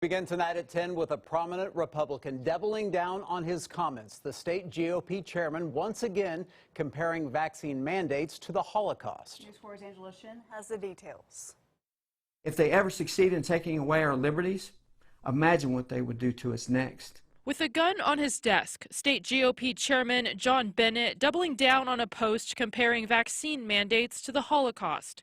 Begin tonight at 10 with a prominent Republican doubling down on his comments. The state GOP chairman once again comparing vaccine mandates to the Holocaust. News 4's Angela Shin has the details. If they ever succeed in taking away our liberties, imagine what they would do to us next. With a gun on his desk, state GOP chairman John Bennett doubling down on a post comparing vaccine mandates to the Holocaust.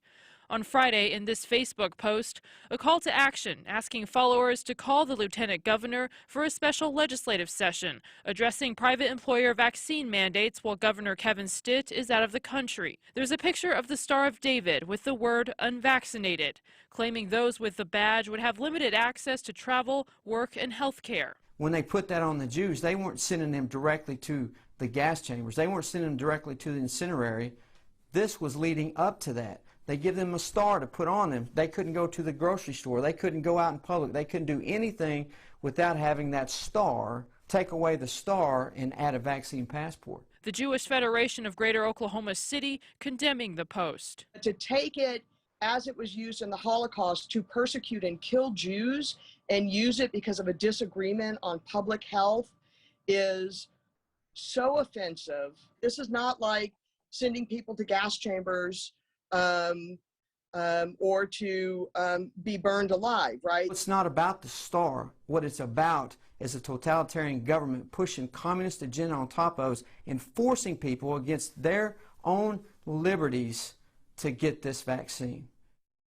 On Friday, in this Facebook post, a call to action asking followers to call the lieutenant governor for a special legislative session addressing private employer vaccine mandates while Governor Kevin Stitt is out of the country. There's a picture of the Star of David with the word unvaccinated, claiming those with the badge would have limited access to travel, work, and health care. When they put that on the Jews, they weren't sending them directly to the gas chambers. They weren't sending them directly to the incendiary. This was leading up to that. They give them a star to put on them. They couldn't go to the grocery store. They couldn't go out in public. They couldn't do anything without having that star. Take away the star and add a vaccine passport. The Jewish Federation of Greater Oklahoma City condemning the post. To take it as it was used in the Holocaust to persecute and kill Jews and use it because of a disagreement on public health is so offensive. This is not like sending people to gas chambers or to be burned alive, right? It's not about the star. What it's about is a totalitarian government pushing communist agenda on top of us and forcing people against their own liberties to get this vaccine.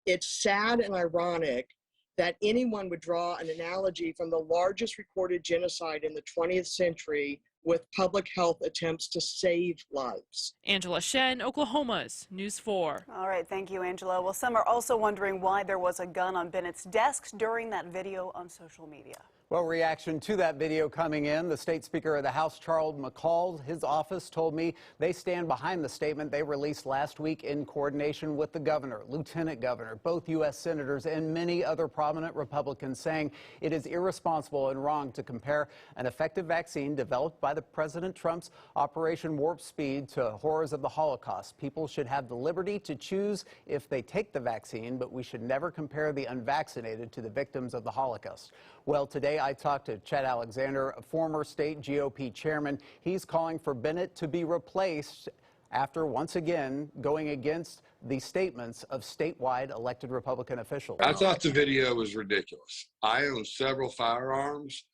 It's sad and ironic that anyone would draw an analogy from the largest recorded genocide in the 20th century with public health attempts to save lives. Angela Shen, Oklahoma's News 4. All right, thank you, Angela. Well, some are also wondering why there was a gun on Bennett's desk during that video on social media. Well, reaction to that video coming in. The state speaker of the House, Charles McCall, his office told me they stand behind the statement they released last week in coordination with the governor, lieutenant governor, both U.S. senators, and many other prominent Republicans, saying it is irresponsible and wrong to compare an effective vaccine developed by the President Trump's Operation Warp Speed to horrors of the Holocaust. People should have the liberty to choose if they take the vaccine, but we should never compare the unvaccinated to the victims of the Holocaust. Well, today I talked to Chet Alexander, a former state GOP chairman. He's calling for Bennett to be replaced after once again going against the statements of statewide elected Republican officials. I thought the video was ridiculous. I own several firearms,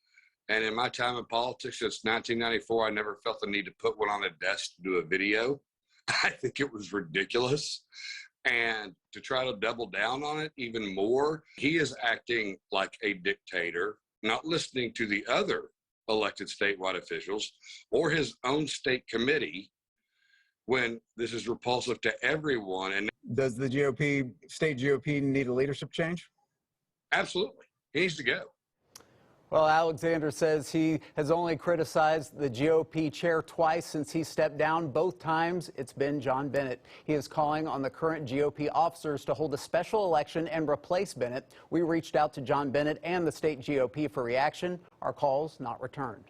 and in my time in politics since 1994, I never felt the need to put one on a desk to do a video. I think it was ridiculous. And to try to double down on it even more, he is acting like a dictator, not listening to the other elected statewide officials or his own state committee when this is repulsive to everyone. And does the state GOP need a leadership change? Absolutely. He needs to go. Well, Alexander says he has only criticized the GOP chair twice since he stepped down. Both times it's been John Bennett. He is calling on the current GOP officers to hold a special election and replace Bennett. We reached out to John Bennett and the state GOP for reaction. Our calls not returned.